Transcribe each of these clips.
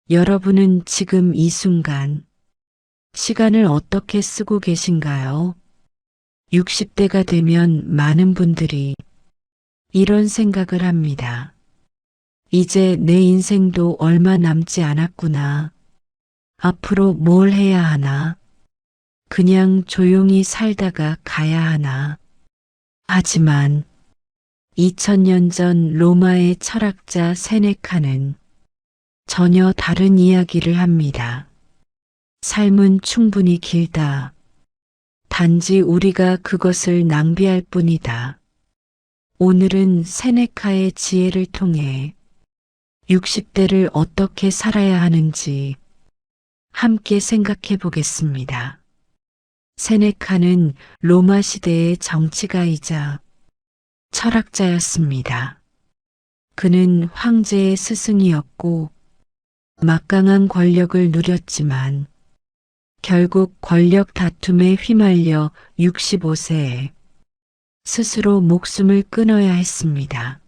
여러분은 지금 이 순간 시간을 어떻게 쓰고 계신가요? 60대가 되면 많은 분들이 이런 생각을 합니다. 이제 내 인생도 얼마 남지 않았구나. 앞으로 뭘 해야 하나? 그냥 조용히 살다가 가야 하나? 하지만 2000년 전 로마의 철학자 세네카는 전혀 다른 이야기를 합니다. 삶은 충분히 길다. 단지 우리가 그것을 낭비할 뿐이다. 오늘은 세네카의 지혜를 통해 60대를 어떻게 살아야 하는지 함께 생각해 보겠습니다. 세네카는 로마 시대의 정치가이자 철학자였습니다. 그는 황제의 스승이었고 막강한 권력을 누렸지만 결국 권력 다툼에 휘말려 65세에 스스로 목숨을 끊어야 했습니다.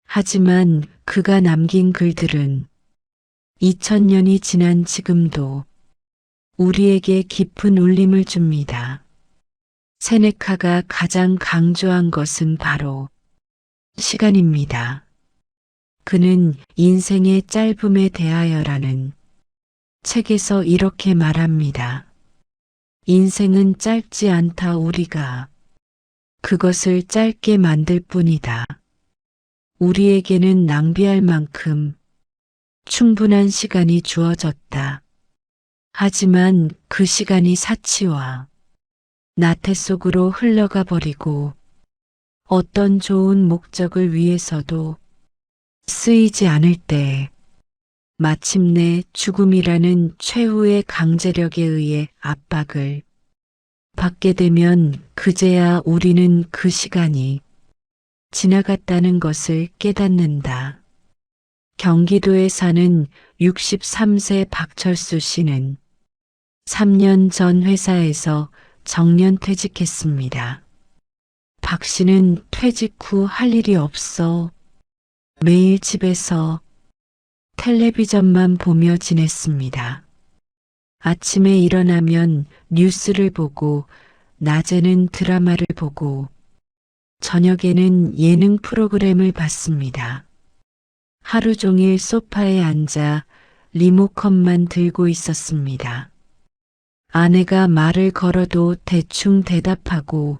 하지만 그가 남긴 글들은 2000년이 지난 지금도 우리에게 깊은 울림을 줍니다. 세네카가 가장 강조한 것은 바로 시간입니다. 그는 인생의 짧음에 대하여라는 책에서 이렇게 말합니다. 인생은 짧지 않다. 우리가 그것을 짧게 만들 뿐이다. 우리에게는 낭비할 만큼 충분한 시간이 주어졌다. 하지만 그 시간이 사치와 나태 속으로 흘러가 버리고 어떤 좋은 목적을 위해서도 쓰이지 않을 때 마침내 죽음이라는 최후의 강제력에 의해 압박을 받게 되면 그제야 우리는 그 시간이 지나갔다는 것을 깨닫는다. 경기도에 사는 63세 박철수 씨는 3년 전 회사에서 정년퇴직했습니다. 박 씨는 퇴직 후 할 일이 없어 매일 집에서 텔레비전만 보며 지냈습니다. 아침에 일어나면 뉴스를 보고 낮에는 드라마를 보고 저녁에는 예능 프로그램을 봤습니다. 하루 종일 소파에 앉아 리모컨만 들고 있었습니다. 아내가 말을 걸어도 대충 대답하고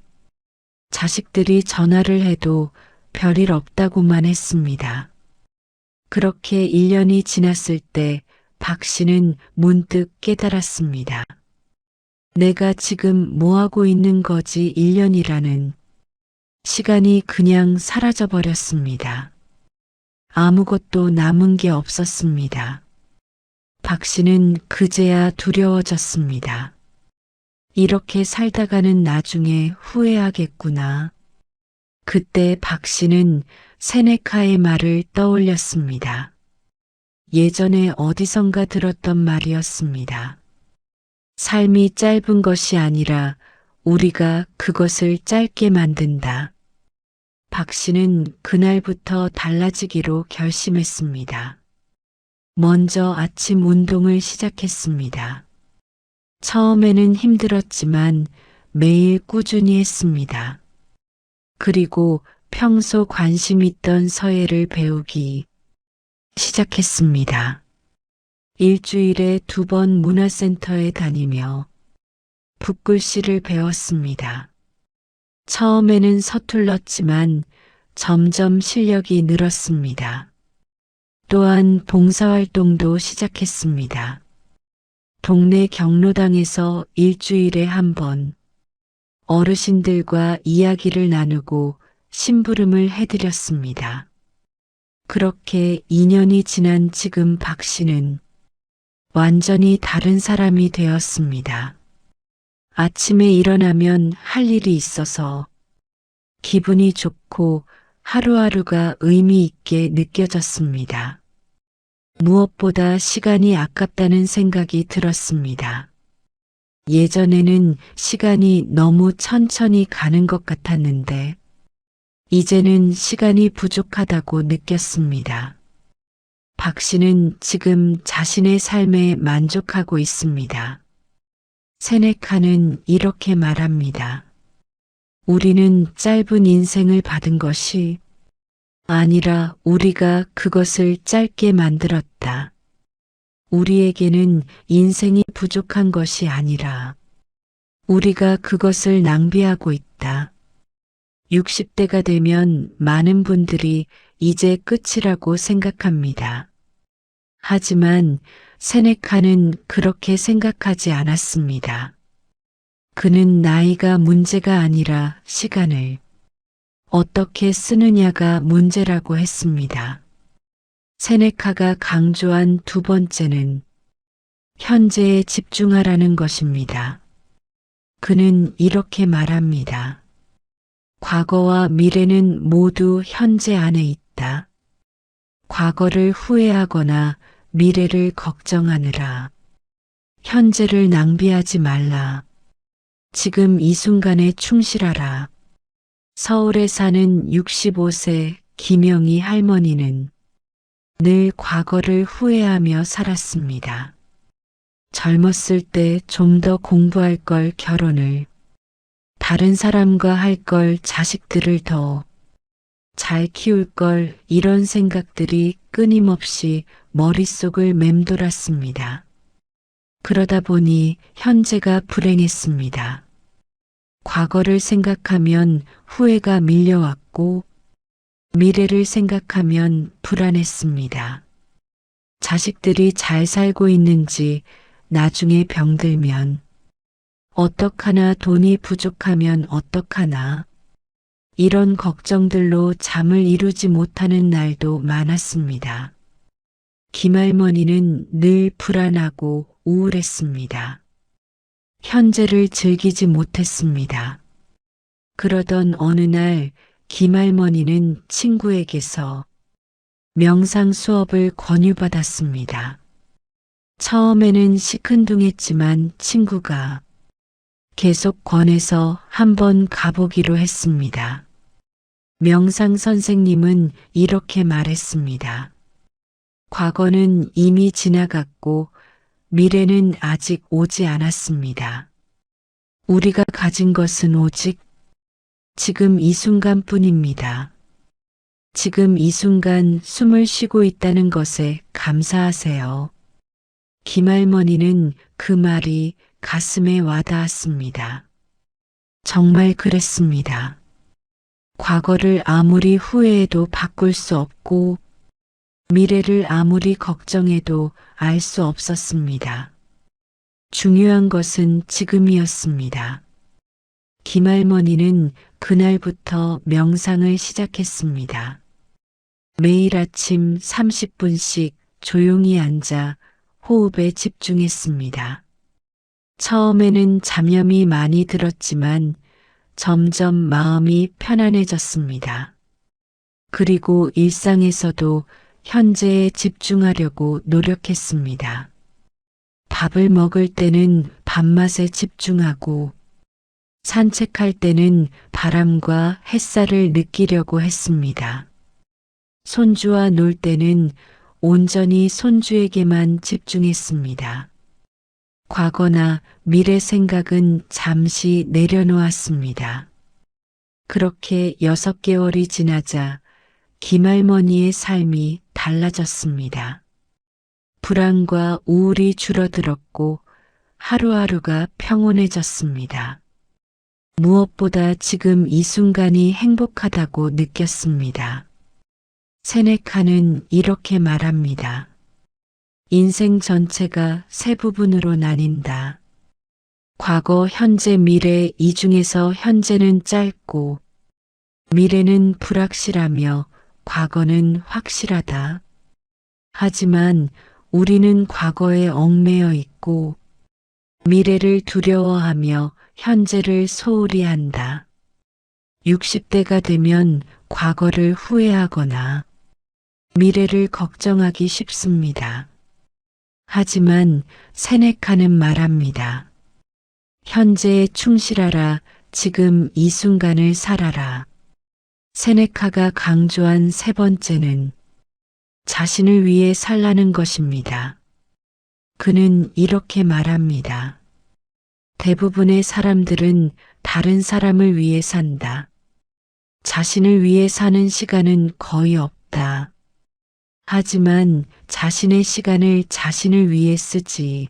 자식들이 전화를 해도 별일 없다고만 했습니다. 그렇게 1년이 지났을 때 박 씨는 문득 깨달았습니다. 내가 지금 뭐하고 있는 거지 1년이라는 시간이 그냥 사라져 버렸습니다. 아무것도 남은 게 없었습니다. 박 씨는 그제야 두려워졌습니다. 이렇게 살다가는 나중에 후회하겠구나. 그때 박 씨는 세네카의 말을 떠올렸습니다. 예전에 어디선가 들었던 말이었습니다. 삶이 짧은 것이 아니라 우리가 그것을 짧게 만든다. 박 씨는 그날부터 달라지기로 결심했습니다. 먼저 아침 운동을 시작했습니다. 처음에는 힘들었지만 매일 꾸준히 했습니다. 그리고 평소 관심 있던 서예를 배우기 시작했습니다. 일주일에 2번 문화센터에 다니며 붓글씨를 배웠습니다. 처음에는 서툴렀지만 점점 실력이 늘었습니다. 또한 봉사활동도 시작했습니다. 동네 경로당에서 일주일에 1번 어르신들과 이야기를 나누고 심부름을 해드렸습니다. 그렇게 2년이 지난 지금 박 씨는 완전히 다른 사람이 되었습니다. 아침에 일어나면 할 일이 있어서 기분이 좋고 하루하루가 의미 있게 느껴졌습니다. 무엇보다 시간이 아깝다는 생각이 들었습니다. 예전에는 시간이 너무 천천히 가는 것 같았는데 이제는 시간이 부족하다고 느꼈습니다. 박 씨는 지금 자신의 삶에 만족하고 있습니다. 세네카는 이렇게 말합니다. 우리는 짧은 인생을 받은 것이 아니라 우리가 그것을 짧게 만들었다. 우리에게는 인생이 부족한 것이 아니라 우리가 그것을 낭비하고 있다. 60대가 되면 많은 분들이 이제 끝이라고 생각합니다. 하지만 세네카는 그렇게 생각하지 않았습니다. 그는 나이가 문제가 아니라 시간을 어떻게 쓰느냐가 문제라고 했습니다. 세네카가 강조한 두 번째는 현재에 집중하라는 것입니다. 그는 이렇게 말합니다. 과거와 미래는 모두 현재 안에 있다. 과거를 후회하거나 미래를 걱정하느라 현재를 낭비하지 말라. 지금 이 순간에 충실하라. 서울에 사는 65세 김영희 할머니는 늘 과거를 후회하며 살았습니다. 젊었을 때 좀 더 공부할 걸 결혼을, 다른 사람과 할 걸 자식들을 더 잘 키울 걸 이런 생각들이 끊임없이 머릿속을 맴돌았습니다. 그러다 보니 현재가 불행했습니다. 과거를 생각하면 후회가 밀려왔고 미래를 생각하면 불안했습니다. 자식들이 잘 살고 있는지, 나중에 병들면 어떡하나, 돈이 부족하면 어떡하나, 이런 걱정들로 잠을 이루지 못하는 날도 많았습니다. 김할머니는 늘 불안하고 우울했습니다. 현재를 즐기지 못했습니다. 그러던 어느 날 김할머니는 친구에게서 명상 수업을 권유받았습니다. 처음에는 시큰둥했지만 친구가 계속 권해서 한번 가보기로 했습니다. 명상 선생님은 이렇게 말했습니다. 과거는 이미 지나갔고 미래는 아직 오지 않았습니다. 우리가 가진 것은 오직 지금 이 순간뿐입니다. 지금 이 순간 숨을 쉬고 있다는 것에 감사하세요. 김할머니는 그 말이 가슴에 와닿았습니다. 정말 그랬습니다. 과거를 아무리 후회해도 바꿀 수 없고 미래를 아무리 걱정해도 알 수 없었습니다. 중요한 것은 지금이었습니다. 김할머니는 그날부터 명상을 시작했습니다. 매일 아침 30분씩 조용히 앉아 호흡에 집중했습니다. 처음에는 잡념이 많이 들었지만 점점 마음이 편안해졌습니다. 그리고 일상에서도 현재에 집중하려고 노력했습니다. 밥을 먹을 때는 밥맛에 집중하고 산책할 때는 바람과 햇살을 느끼려고 했습니다. 손주와 놀 때는 온전히 손주에게만 집중했습니다. 과거나 미래 생각은 잠시 내려놓았습니다. 그렇게 6개월이 지나자 김할머니의 삶이 달라졌습니다. 불안과 우울이 줄어들었고 하루하루가 평온해졌습니다. 무엇보다 지금 이 순간이 행복하다고 느꼈습니다. 세네카는 이렇게 말합니다. 인생 전체가 세 부분으로 나뉜다. 과거, 현재, 미래, 이 중에서 현재는 짧고 미래는 불확실하며 과거는 확실하다. 하지만 우리는 과거에 얽매여 있고 미래를 두려워하며 현재를 소홀히 한다. 60대가 되면 과거를 후회하거나 미래를 걱정하기 쉽습니다. 하지만 세네카는 말합니다. 현재에 충실하라. 지금 이 순간을 살아라. 세네카가 강조한 세 번째는 자신을 위해 살라는 것입니다. 그는 이렇게 말합니다. 대부분의 사람들은 다른 사람을 위해 산다. 자신을 위해 사는 시간은 거의 없다. 하지만 자신의 시간을 자신을 위해 쓰지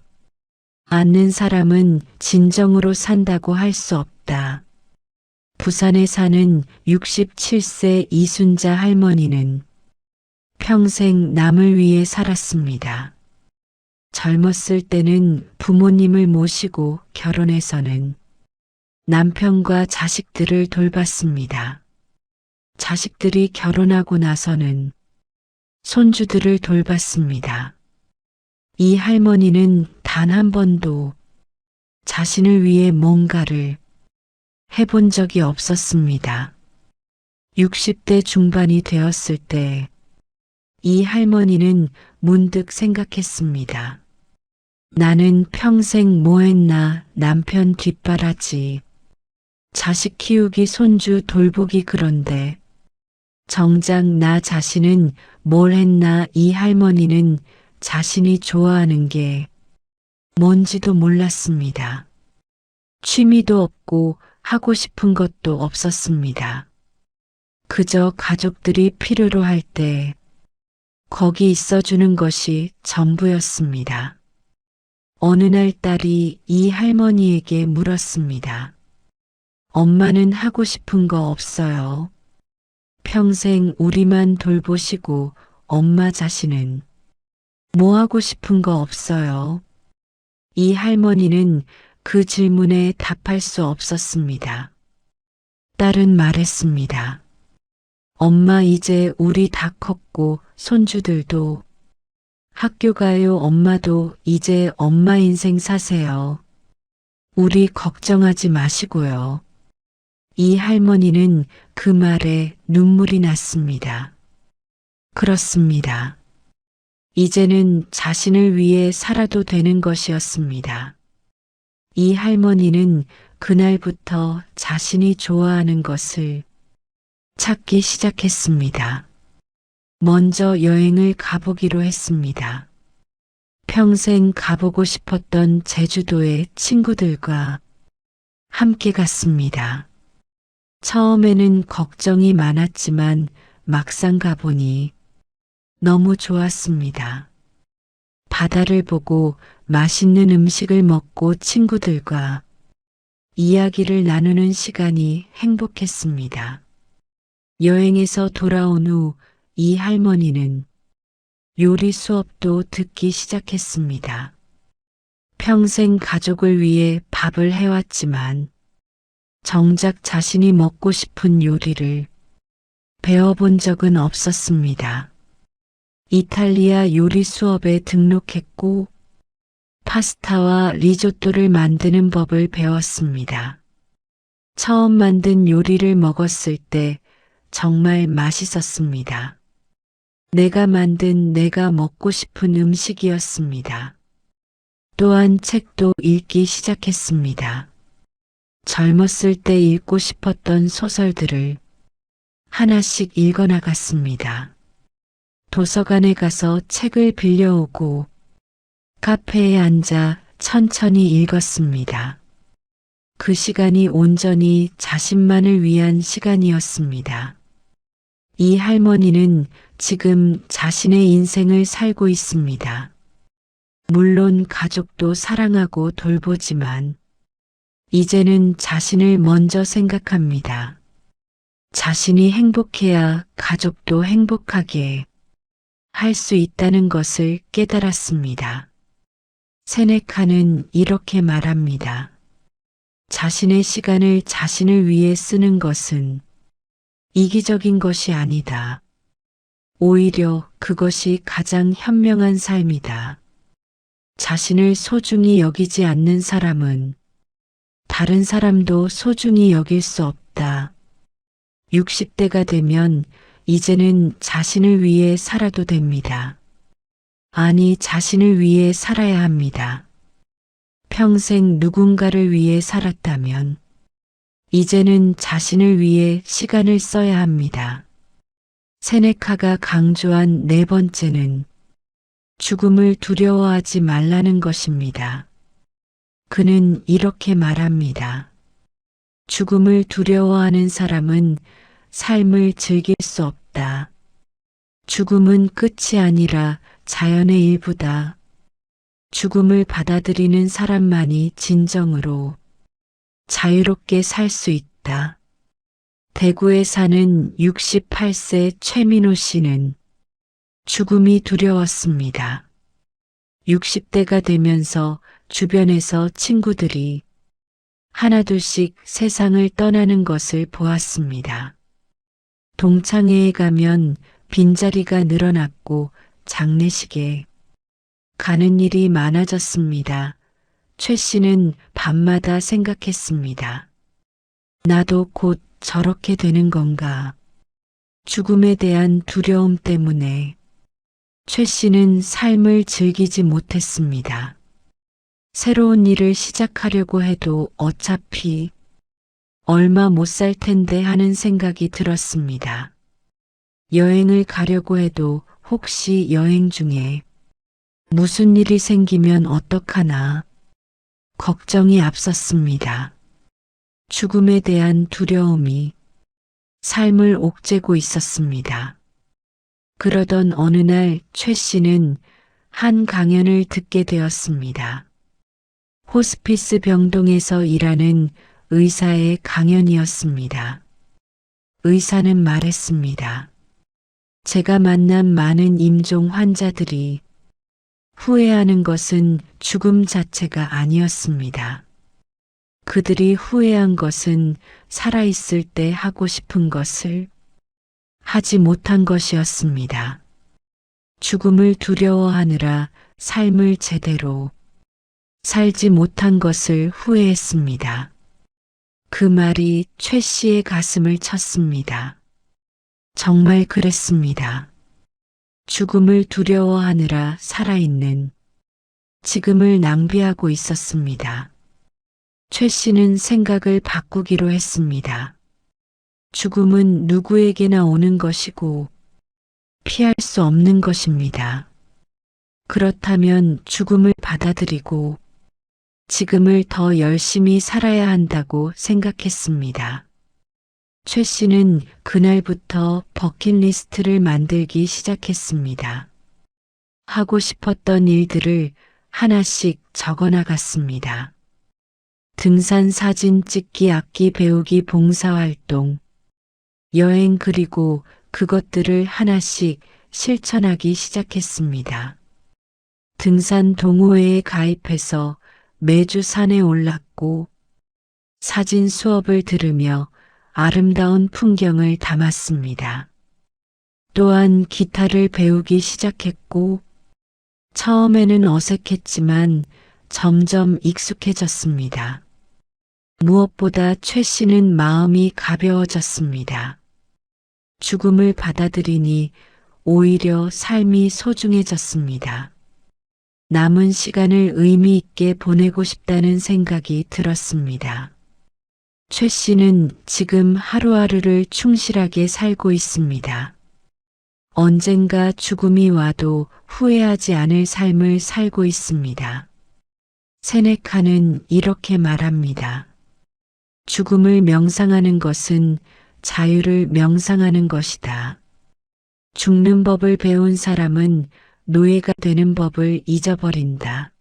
않는 사람은 진정으로 산다고 할 수 없다. 부산에 사는 67세 이순자 할머니는 평생 남을 위해 살았습니다. 젊었을 때는 부모님을 모시고 결혼해서는 남편과 자식들을 돌봤습니다. 자식들이 결혼하고 나서는 손주들을 돌봤습니다. 이 할머니는 단 한 번도 자신을 위해 뭔가를 해본 적이 없었습니다. 60대 중반이 되었을 때 이 할머니는 문득 생각했습니다. 나는 평생 뭐 했나, 남편 뒷바라지, 자식 키우기, 손주 돌보기. 그런데 정작 나 자신은 뭘 했나. 이 할머니는 자신이 좋아하는 게 뭔지도 몰랐습니다. 취미도 없고 하고 싶은 것도 없었습니다. 그저 가족들이 필요로 할 때 거기 있어주는 것이 전부였습니다. 어느 날 딸이 이 할머니에게 물었습니다. 엄마는 하고 싶은 거 없어요? 평생 우리만 돌보시고 엄마 자신은 뭐 하고 싶은 거 없어요? 이 할머니는 그 질문에 답할 수 없었습니다. 딸은 말했습니다. 엄마, 이제 우리 다 컸고 손주들도 학교 가요. 엄마도 이제 엄마 인생 사세요. 우리 걱정하지 마시고요. 이 할머니는 그 말에 눈물이 났습니다. 그렇습니다. 이제는 자신을 위해 살아도 되는 것이었습니다. 이 할머니는 그날부터 자신이 좋아하는 것을 찾기 시작했습니다. 먼저 여행을 가보기로 했습니다. 평생 가보고 싶었던 제주도에 친구들과 함께 갔습니다. 처음에는 걱정이 많았지만 막상 가보니 너무 좋았습니다. 바다를 보고 맛있는 음식을 먹고 친구들과 이야기를 나누는 시간이 행복했습니다. 여행에서 돌아온 후 이 할머니는 요리 수업도 듣기 시작했습니다. 평생 가족을 위해 밥을 해왔지만 정작 자신이 먹고 싶은 요리를 배워본 적은 없었습니다. 이탈리아 요리 수업에 등록했고 파스타와 리조또를 만드는 법을 배웠습니다. 처음 만든 요리를 먹었을 때 정말 맛있었습니다. 내가 만든 내가 먹고 싶은 음식이었습니다. 또한 책도 읽기 시작했습니다. 젊었을 때 읽고 싶었던 소설들을 하나씩 읽어나갔습니다. 도서관에 가서 책을 빌려오고 카페에 앉아 천천히 읽었습니다. 그 시간이 온전히 자신만을 위한 시간이었습니다. 이 할머니는 지금 자신의 인생을 살고 있습니다. 물론 가족도 사랑하고 돌보지만 이제는 자신을 먼저 생각합니다. 자신이 행복해야 가족도 행복하게 할 수 있다는 것을 깨달았습니다. 세네카는 이렇게 말합니다. 자신의 시간을 자신을 위해 쓰는 것은 이기적인 것이 아니다. 오히려 그것이 가장 현명한 삶이다. 자신을 소중히 여기지 않는 사람은 다른 사람도 소중히 여길 수 없다. 60대가 되면 이제는 자신을 위해 살아도 됩니다. 아니, 자신을 위해 살아야 합니다. 평생 누군가를 위해 살았다면 이제는 자신을 위해 시간을 써야 합니다. 세네카가 강조한 네 번째는 죽음을 두려워하지 말라는 것입니다. 그는 이렇게 말합니다. 죽음을 두려워하는 사람은 삶을 즐길 수 없다. 죽음은 끝이 아니라 자연의 일부다. 죽음을 받아들이는 사람만이 진정으로 자유롭게 살 수 있다. 대구에 사는 68세 최민호 씨는 죽음이 두려웠습니다. 60대가 되면서 주변에서 친구들이 하나둘씩 세상을 떠나는 것을 보았습니다. 동창회에 가면 빈자리가 늘어났고 장례식에 가는 일이 많아졌습니다. 최 씨는 밤마다 생각했습니다. 나도 곧 저렇게 되는 건가? 죽음에 대한 두려움 때문에 최 씨는 삶을 즐기지 못했습니다. 새로운 일을 시작하려고 해도 어차피 얼마 못 살 텐데 하는 생각이 들었습니다. 여행을 가려고 해도 혹시 여행 중에 무슨 일이 생기면 어떡하나 걱정이 앞섰습니다. 죽음에 대한 두려움이 삶을 옥죄고 있었습니다. 그러던 어느 날 최 씨는 한 강연을 듣게 되었습니다. 호스피스 병동에서 일하는 의사의 강연이었습니다. 의사는 말했습니다. 제가 만난 많은 임종 환자들이 후회하는 것은 죽음 자체가 아니었습니다. 그들이 후회한 것은 살아있을 때 하고 싶은 것을 하지 못한 것이었습니다. 죽음을 두려워하느라 삶을 제대로 살지 못한 것을 후회했습니다. 그 말이 최 씨의 가슴을 쳤습니다. 정말 그랬습니다. 죽음을 두려워하느라 살아있는 지금을 낭비하고 있었습니다. 최 씨는 생각을 바꾸기로 했습니다. 죽음은 누구에게나 오는 것이고 피할 수 없는 것입니다. 그렇다면 죽음을 받아들이고 지금을 더 열심히 살아야 한다고 생각했습니다. 최 씨는 그날부터 버킷리스트를 만들기 시작했습니다. 하고 싶었던 일들을 하나씩 적어 나갔습니다. 등산 사진 찍기, 악기 배우기, 봉사활동, 여행, 그리고 그것들을 하나씩 실천하기 시작했습니다. 등산 동호회에 가입해서 매주 산에 올랐고 사진 수업을 들으며 아름다운 풍경을 담았습니다. 또한 기타를 배우기 시작했고 처음에는 어색했지만 점점 익숙해졌습니다. 무엇보다 최 씨는 마음이 가벼워졌습니다. 죽음을 받아들이니 오히려 삶이 소중해졌습니다. 남은 시간을 의미 있게 보내고 싶다는 생각이 들었습니다. 최 씨는 지금 하루하루를 충실하게 살고 있습니다. 언젠가 죽음이 와도 후회하지 않을 삶을 살고 있습니다. 세네카는 이렇게 말합니다. 죽음을 명상하는 것은 자유를 명상하는 것이다. 죽는 법을 배운 사람은 노예가 되는 법을 잊어버린다.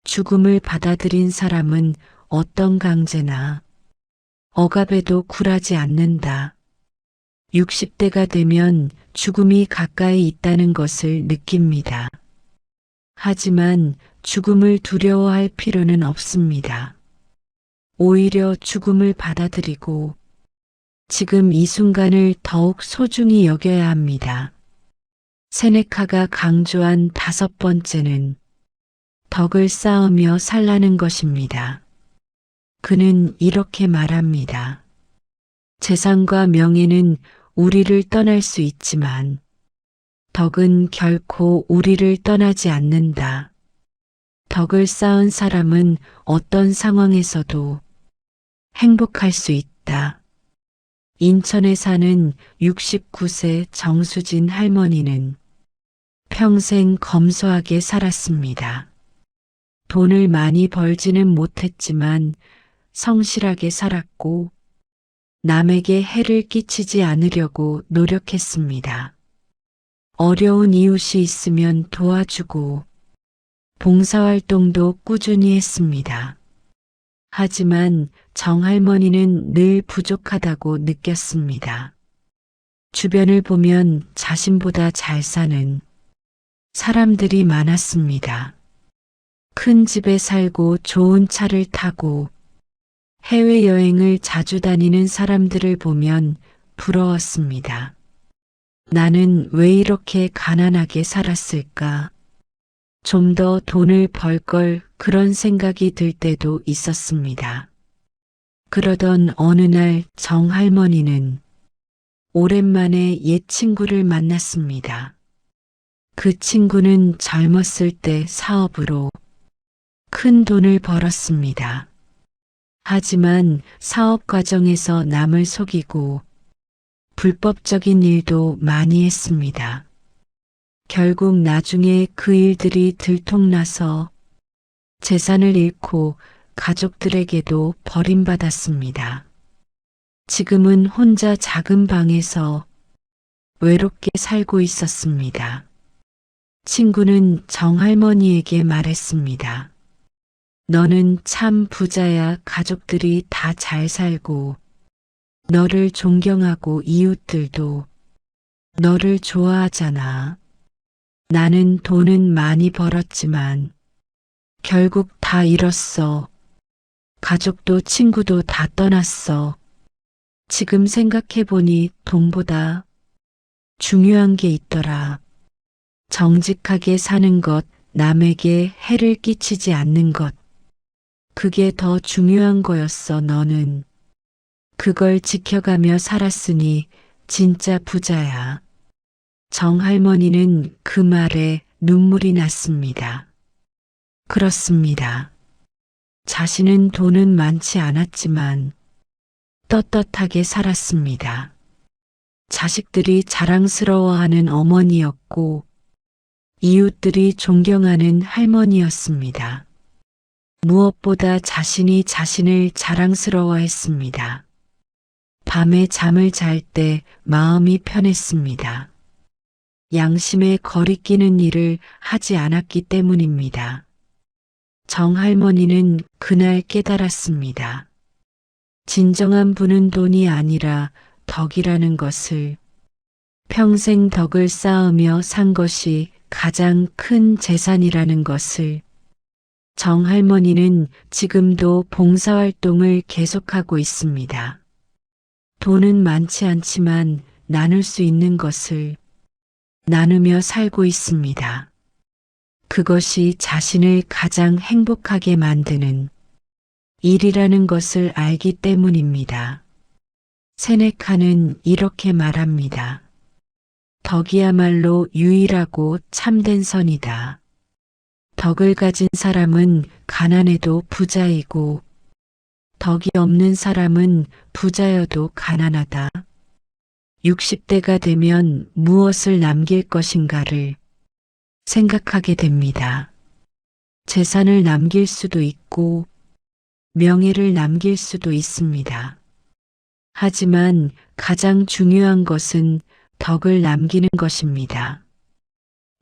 죽음을 받아들인 사람은 어떤 강제나 억압에도 굴하지 않는다. 60대가 되면 죽음이 가까이 있다는 것을 느낍니다. 하지만 죽음을 두려워할 필요는 없습니다. 오히려 죽음을 받아들이고 지금 이 순간을 더욱 소중히 여겨야 합니다. 세네카가 강조한 다섯 번째는 덕을 쌓으며 살라는 것입니다. 그는 이렇게 말합니다. 재산과 명예는 우리를 떠날 수 있지만 덕은 결코 우리를 떠나지 않는다. 덕을 쌓은 사람은 어떤 상황에서도 행복할 수 있다. 인천에 사는 69세 정수진 할머니는 평생 검소하게 살았습니다. 돈을 많이 벌지는 못했지만 성실하게 살았고 남에게 해를 끼치지 않으려고 노력했습니다. 어려운 이웃이 있으면 도와주고 봉사활동도 꾸준히 했습니다. 하지만 정할머니는 늘 부족하다고 느꼈습니다. 주변을 보면 자신보다 잘 사는 사람들이 많았습니다. 큰 집에 살고 좋은 차를 타고 해외여행을 자주 다니는 사람들을 보면 부러웠습니다. 나는 왜 이렇게 가난하게 살았을까? 좀 더 돈을 벌 걸, 그런 생각이 들 때도 있었습니다. 그러던 어느 날 정할머니는 오랜만에 옛 친구를 만났습니다. 그 친구는 젊었을 때 사업으로 큰 돈을 벌었습니다. 하지만 사업 과정에서 남을 속이고 불법적인 일도 많이 했습니다. 결국 나중에 그 일들이 들통나서 재산을 잃고 가족들에게도 버림받았습니다. 지금은 혼자 작은 방에서 외롭게 살고 있었습니다. 친구는 정할머니에게 말했습니다. 너는 참 부자야. 가족들이 다 잘 살고 너를 존경하고 이웃들도 너를 좋아하잖아. 나는 돈은 많이 벌었지만 결국 다 잃었어. 가족도 친구도 다 떠났어. 지금 생각해보니 돈보다 중요한 게 있더라. 정직하게 사는 것, 남에게 해를 끼치지 않는 것. 그게 더 중요한 거였어. 너는 그걸 지켜가며 살았으니 진짜 부자야. 정할머니는 그 말에 눈물이 났습니다. 그렇습니다. 자신은 돈은 많지 않았지만 떳떳하게 살았습니다. 자식들이 자랑스러워하는 어머니였고 이웃들이 존경하는 할머니였습니다. 무엇보다 자신이 자신을 자랑스러워했습니다. 밤에 잠을 잘 때 마음이 편했습니다. 양심에 거리끼는 일을 하지 않았기 때문입니다. 정할머니는 그날 깨달았습니다. 진정한 부는 돈이 아니라 덕이라는 것을, 평생 덕을 쌓으며 산 것이 가장 큰 재산이라는 것을. 정할머니는 지금도 봉사활동을 계속하고 있습니다. 돈은 많지 않지만 나눌 수 있는 것을 나누며 살고 있습니다. 그것이 자신을 가장 행복하게 만드는 일이라는 것을 알기 때문입니다. 세네카는 이렇게 말합니다. 덕이야말로 유일하고 참된 선이다. 덕을 가진 사람은 가난해도 부자이고 덕이 없는 사람은 부자여도 가난하다. 60대가 되면 무엇을 남길 것인가를 생각하게 됩니다. 재산을 남길 수도 있고 명예를 남길 수도 있습니다. 하지만 가장 중요한 것은 덕을 남기는 것입니다.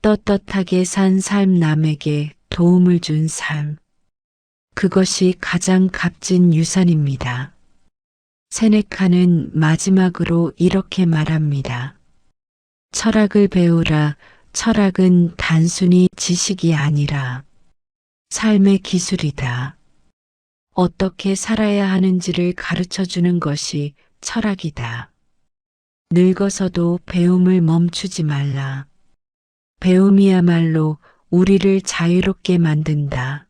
떳떳하게 산 삶, 남에게 도움을 준 삶. 그것이 가장 값진 유산입니다. 세네카는 마지막으로 이렇게 말합니다. 철학을 배우라. 철학은 단순히 지식이 아니라 삶의 기술이다. 어떻게 살아야 하는지를 가르쳐 주는 것이 철학이다. 늙어서도 배움을 멈추지 말라. 배움이야말로 우리를 자유롭게 만든다.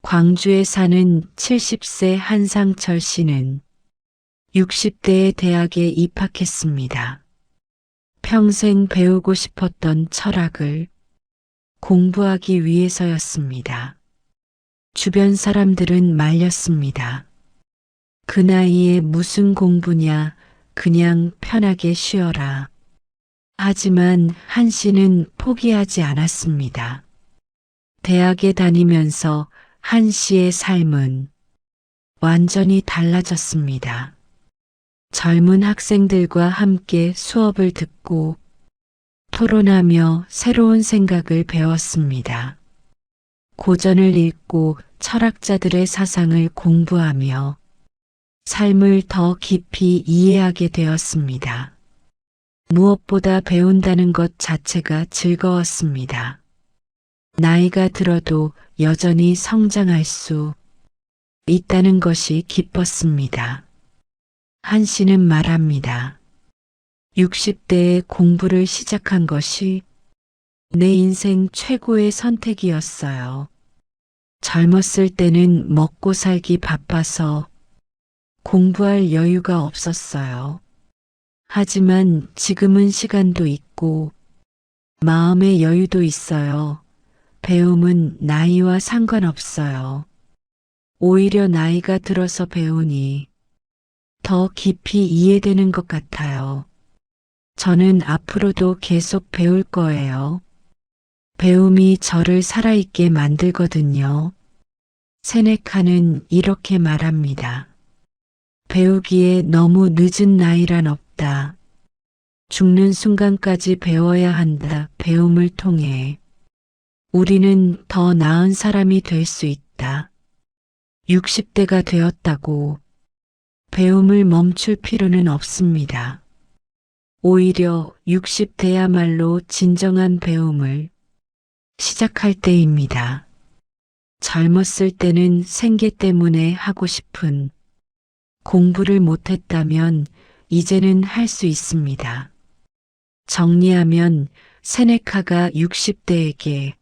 광주에 사는 70세 한상철 씨는 60대에 대학에 입학했습니다. 평생 배우고 싶었던 철학을 공부하기 위해서였습니다. 주변 사람들은 말렸습니다. 그 나이에 무슨 공부냐, 그냥 편하게 쉬어라. 하지만 한 씨는 포기하지 않았습니다. 대학에 다니면서 한 씨의 삶은 완전히 달라졌습니다. 젊은 학생들과 함께 수업을 듣고 토론하며 새로운 생각을 배웠습니다. 고전을 읽고 철학자들의 사상을 공부하며 삶을 더 깊이 이해하게 되었습니다. 무엇보다 배운다는 것 자체가 즐거웠습니다. 나이가 들어도 여전히 성장할 수 있다는 것이 기뻤습니다. 한 씨는 말합니다. 60대에 공부를 시작한 것이 내 인생 최고의 선택이었어요. 젊었을 때는 먹고 살기 바빠서 공부할 여유가 없었어요. 하지만 지금은 시간도 있고 마음의 여유도 있어요. 배움은 나이와 상관없어요. 오히려 나이가 들어서 배우니 더 깊이 이해되는 것 같아요. 저는 앞으로도 계속 배울 거예요. 배움이 저를 살아있게 만들거든요. 세네카는 이렇게 말합니다. 배우기에 너무 늦은 나이란 없다. 죽는 순간까지 배워야 한다. 배움을 통해 우리는 더 나은 사람이 될 수 있다. 60대가 되었다고 배움을 멈출 필요는 없습니다. 오히려 60대야말로 진정한 배움을 시작할 때입니다. 젊었을 때는 생계 때문에 하고 싶은 공부를 못했다면 이제는 할 수 있습니다. 정리하면 세네카가 60대에게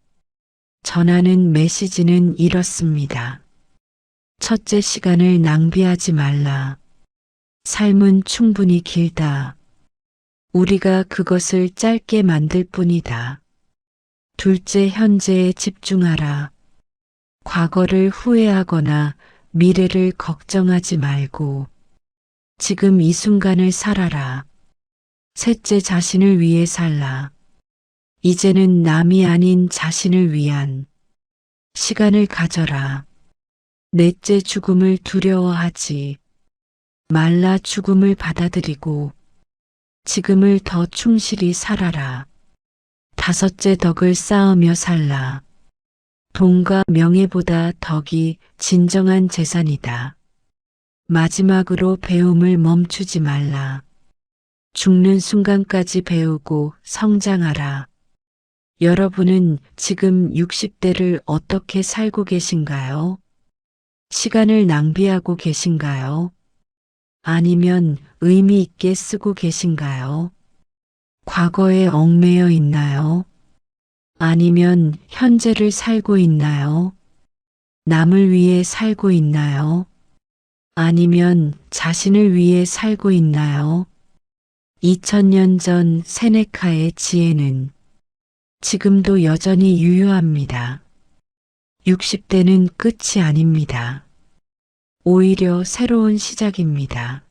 전하는 메시지는 이렇습니다. 첫째, 시간을 낭비하지 말라. 삶은 충분히 길다. 우리가 그것을 짧게 만들 뿐이다. 둘째, 현재에 집중하라. 과거를 후회하거나 미래를 걱정하지 말고 지금 이 순간을 살아라. 셋째, 자신을 위해 살라. 이제는 남이 아닌 자신을 위한 시간을 가져라. 넷째, 죽음을 두려워하지 말라. 죽음을 받아들이고 지금을 더 충실히 살아라. 다섯째, 덕을 쌓으며 살라. 돈과 명예보다 덕이 진정한 재산이다. 마지막으로 배움을 멈추지 말라. 죽는 순간까지 배우고 성장하라. 여러분은 지금 60대를 어떻게 살고 계신가요? 시간을 낭비하고 계신가요? 아니면 의미 있게 쓰고 계신가요? 과거에 얽매여 있나요? 아니면 현재를 살고 있나요? 남을 위해 살고 있나요? 아니면 자신을 위해 살고 있나요? 2000년 전 세네카의 지혜는 지금도 여전히 유효합니다. 60대는 끝이 아닙니다. 오히려 새로운 시작입니다.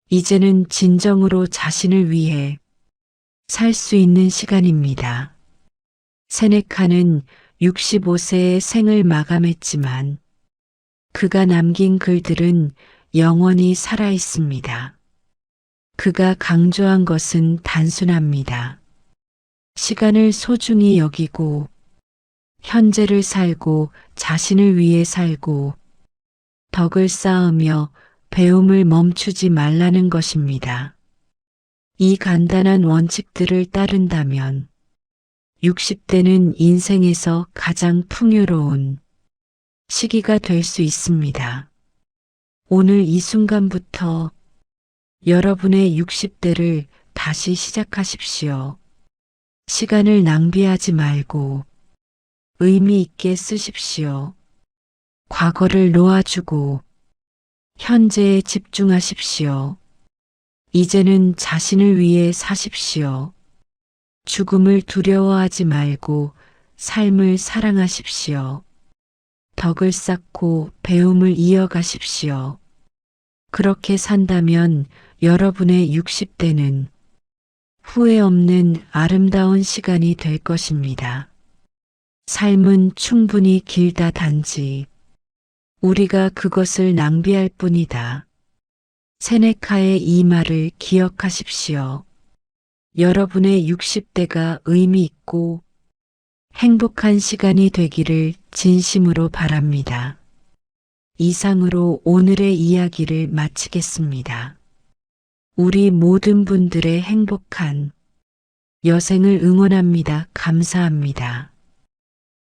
이제는 진정으로 자신을 위해 살 수 있는 시간입니다. 세네카는 65세의 생을 마감했지만 그가 남긴 글들은 영원히 살아 있습니다. 그가 강조한 것은 단순합니다. 시간을 소중히 여기고 현재를 살고 자신을 위해 살고 덕을 쌓으며 배움을 멈추지 말라는 것입니다. 이 간단한 원칙들을 따른다면 60대는 인생에서 가장 풍요로운 시기가 될 수 있습니다. 오늘 이 순간부터 여러분의 60대를 다시 시작하십시오. 시간을 낭비하지 말고 의미 있게 쓰십시오. 과거를 놓아주고 현재에 집중하십시오. 이제는 자신을 위해 사십시오. 죽음을 두려워하지 말고 삶을 사랑하십시오. 덕을 쌓고 배움을 이어가십시오. 그렇게 산다면 여러분의 60대는 후회 없는 아름다운 시간이 될 것입니다. 삶은 충분히 길다 단지 우리가 그것을 낭비할 뿐이다. 세네카의 이 말을 기억하십시오. 여러분의 60대가 의미 있고 행복한 시간이 되기를 진심으로 바랍니다. 이상으로 오늘의 이야기를 마치겠습니다. 우리 모든 분들의 행복한 여생을 응원합니다. 감사합니다.